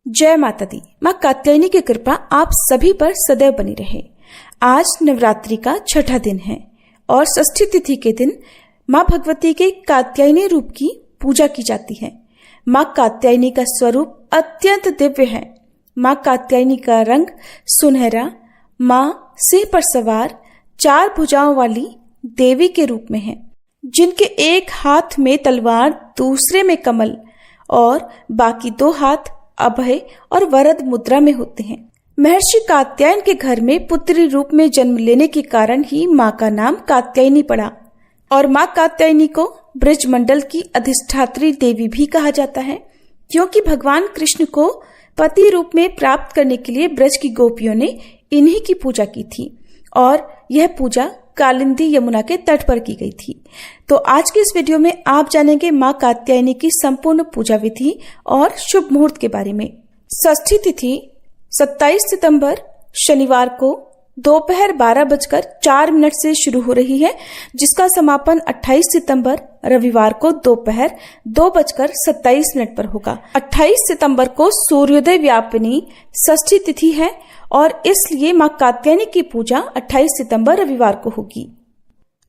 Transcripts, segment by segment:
जय माता दी। माँ कात्यायनी की कृपा आप सभी पर सदैव बनी रहे। आज नवरात्रि का छठा दिन है और षष्ठी तिथि के दिन माँ भगवती के कात्यायनी रूप की पूजा की जाती है। माँ कात्यायनी का स्वरूप अत्यंत दिव्य है। माँ कात्यायनी का रंग सुनहरा, माँ सिंह पर सवार 4 भुजाओं वाली देवी के रूप में है, जिनके एक हाथ में तलवार, दूसरे में कमल और बाकी 2 हाथ अभय और वरद मुद्रा में होते हैं। महर्षि कात्यायन के घर में पुत्री रूप में जन्म लेने के कारण ही माँ का नाम कात्यायनी पड़ा और माँ कात्यायनी को ब्रजमंडल की अधिष्ठात्री देवी भी कहा जाता है, क्योंकि भगवान कृष्ण को पति रूप में प्राप्त करने के लिए ब्रज की गोपियों ने इन्हीं की पूजा की थी और यह पूजा कालिंदी यमुना के तट पर की गई थी। तो आज के इस वीडियो में आप जानेंगे माँ कात्यायनी की संपूर्ण पूजा विधि और शुभ मुहूर्त के बारे में। षष्ठी तिथि 27 सितंबर शनिवार को दोपहर 12:04 से शुरू हो रही है, जिसका समापन 28 सितंबर रविवार को दोपहर 2:27 पर होगा। 28 सितंबर को सूर्योदय व्यापिनी षष्ठी तिथि है और इसलिए माँ कात्यायनी की पूजा 28 सितंबर रविवार को होगी।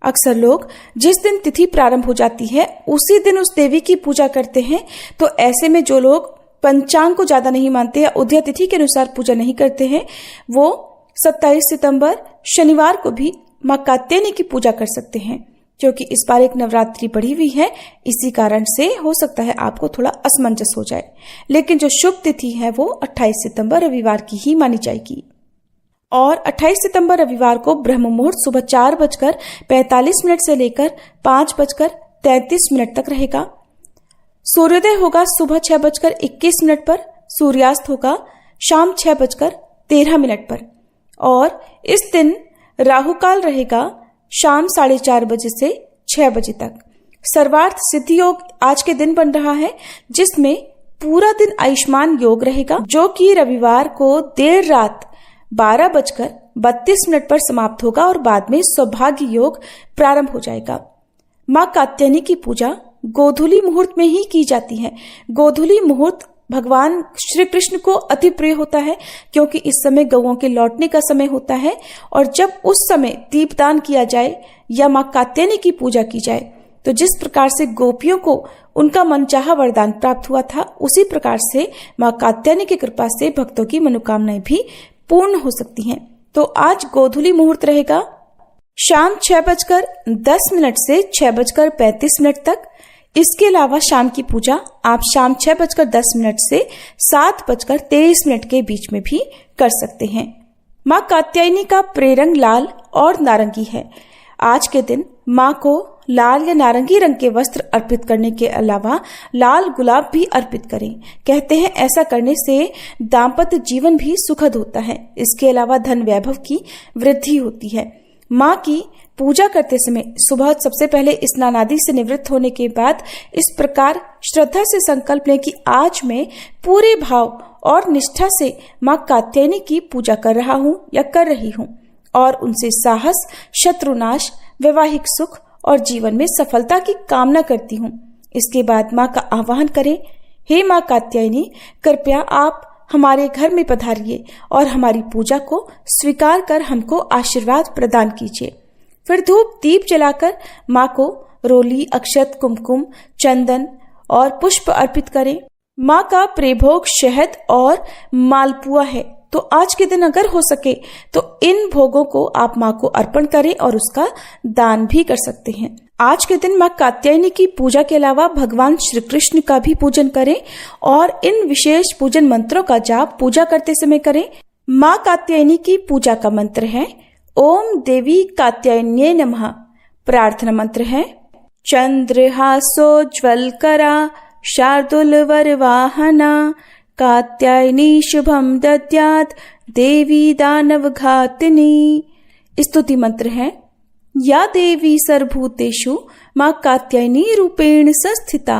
अक्सर लोग जिस दिन तिथि प्रारंभ हो जाती है उसी दिन उस देवी की पूजा करते हैं, तो ऐसे में जो लोग पंचांग को ज्यादा नहीं मानते या उदय तिथि के अनुसार पूजा नहीं करते हैं, वो 27 सितंबर शनिवार को भी माँ कात्यायनी की पूजा कर सकते हैं, क्योंकि इस बार एक नवरात्रि बढ़ी हुई है। इसी कारण से हो सकता है आपको थोड़ा असमंजस हो जाए, लेकिन जो शुभ तिथि है वो 28 सितंबर रविवार की ही मानी जाएगी। और 28 सितंबर रविवार को ब्रह्म मुहूर्त सुबह 4:45 से लेकर 5:33 तक रहेगा। सूर्योदय होगा सुबह 6:21 पर, सूर्यास्त होगा शाम 6:13 पर और इस दिन राहु काल रहेगा शाम 4:30 बजे से 6 बजे तक। सर्वार्थ सिद्धि योग आज के दिन बन रहा है, जिसमें पूरा दिन आयुष्मान योग रहेगा, जो कि रविवार को देर रात 12:32 पर समाप्त होगा और बाद में सौभाग्य योग प्रारंभ हो जाएगा। माँ कात्यायनी की पूजा गोधूली मुहूर्त में ही की जाती है। गोधूली मुहूर्त भगवान श्री कृष्ण को अति प्रिय होता है, क्योंकि इस समय गौओं के लौटने का समय होता है और जब उस समय दीपदान किया जाए या माँ कात्यायनी की पूजा की जाए, तो जिस प्रकार से गोपियों को उनका मनचाहा वरदान प्राप्त हुआ था, उसी प्रकार से माँ कात्यायनी की कृपा से भक्तों की मनोकामनाएं भी पूर्ण हो सकती हैं। तो आज गोधूली मुहूर्त रहेगा शाम 6:10 से 6:35 तक। इसके अलावा शाम की पूजा आप शाम 6:10 से 7:23 के बीच में भी कर सकते हैं। माँ कात्यायनी का प्रेरंग लाल और नारंगी है। आज के दिन माँ को लाल या नारंगी रंग के वस्त्र अर्पित करने के अलावा लाल गुलाब भी अर्पित करें। कहते हैं ऐसा करने से दाम्पत्य जीवन भी सुखद होता है। इसके अलावा धन वैभव की वृद्धि होती है। माँ की पूजा करते समय सुबह सबसे पहले स्नान आदि से निवृत्त होने के बाद इस प्रकार श्रद्धा से संकल्प लें कि आज मैं पूरे भाव और निष्ठा से माँ कात्यायनी की पूजा कर रहा हूँ या कर रही हूँ और उनसे साहस, शत्रुनाश, वैवाहिक सुख और जीवन में सफलता की कामना करती हूँ। इसके बाद माँ का आह्वान करें, हे माँ कात्यायनी, कृपया आप हमारे घर में पधारिए और हमारी पूजा को स्वीकार कर हमको आशीर्वाद प्रदान कीजिए। फिर धूप दीप जलाकर माँ को रोली, अक्षत, कुमकुम, चंदन और पुष्प अर्पित करें। माँ का प्रेभोग शहद और मालपुआ है, तो आज के दिन अगर हो सके तो इन भोगों को आप माँ को अर्पण करें और उसका दान भी कर सकते हैं। आज के दिन माँ कात्यायनी की पूजा के अलावा भगवान श्री कृष्ण का भी पूजन करें और इन विशेष पूजन मंत्रों का जाप पूजा करते समय करें। माँ कात्यायनी की पूजा का मंत्र है ओम देवी कात्यायन्ये नमः। प्रार्थना मंत्र है चंद्रहासोज्ज्वलकरा शार्दुल वरवाहना कात्यायनी शुभम दद्यात् देवी दानव घातिनी। स्तुति मंत्र है या देवी सर्वभूतेषु माँ कात्यायनी रूपेण संस्थिता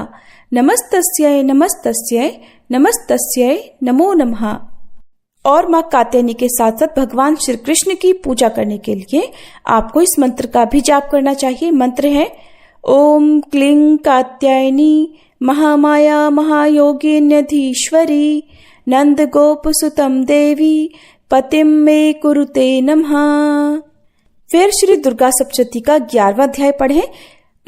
नमस्तस्यै नमस्तस्यै नमस्तस्यै नमो नमः। और माँ कात्यायनी के साथ साथ भगवान श्री कृष्ण की पूजा करने के लिए आपको इस मंत्र का भी जाप करना चाहिए। मंत्र है ओम क्लीं कात्यायनी महामाया महायोगिन्यधीश्वरी नंद गोप सुतम देवी पतिम मे कुरुते नमः। फिर श्री दुर्गा सप्तशती का 11वां अध्याय पढ़ें,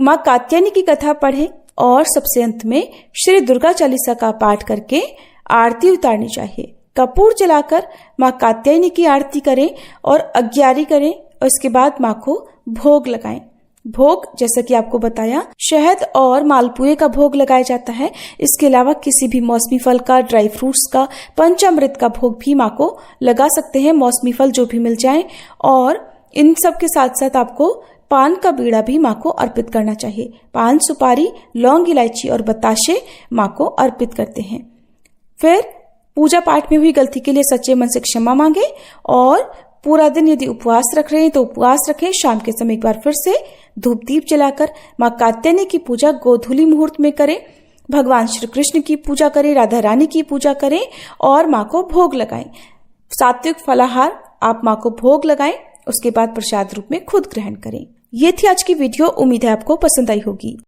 माँ कात्यायनी की कथा पढ़ें और सबसे अंत में श्री दुर्गा चालीसा का पाठ करके आरती उतारनी चाहिए। कपूर जलाकर माँ कात्यायनी की आरती करें और अग्यारी करें और इसके बाद माँ को भोग लगाएं। भोग जैसा कि आपको बताया शहद और मालपुए का भोग लगाया जाता है। इसके अलावा किसी भी मौसमी फल का, ड्राई फ्रूट्स का, पंचामृत का भोग भी माँ को लगा सकते हैं, मौसमी फल जो भी मिल जाए। और इन सब के साथ साथ आपको पान का बीड़ा भी माँ को अर्पित करना चाहिए। पान, सुपारी, लौंग, इलायची और बताशे माँ को अर्पित करते हैं। फिर पूजा पाठ में हुई गलती के लिए सच्चे मन से क्षमा मांगे और पूरा दिन यदि उपवास रख रहे हैं तो उपवास रखें। शाम के समय एक बार फिर से धूप दीप जलाकर माँ कात्यायनी की पूजा गोधूली मुहूर्त में करें। भगवान श्री कृष्ण की पूजा करें, राधा रानी की पूजा करें और माँ को भोग लगाएं। सात्विक फलाहार आप माँ को भोग लगाएं, उसके बाद प्रसाद रूप में खुद ग्रहण करें। ये थी आज की वीडियो। उम्मीद है आपको पसंद आई होगी।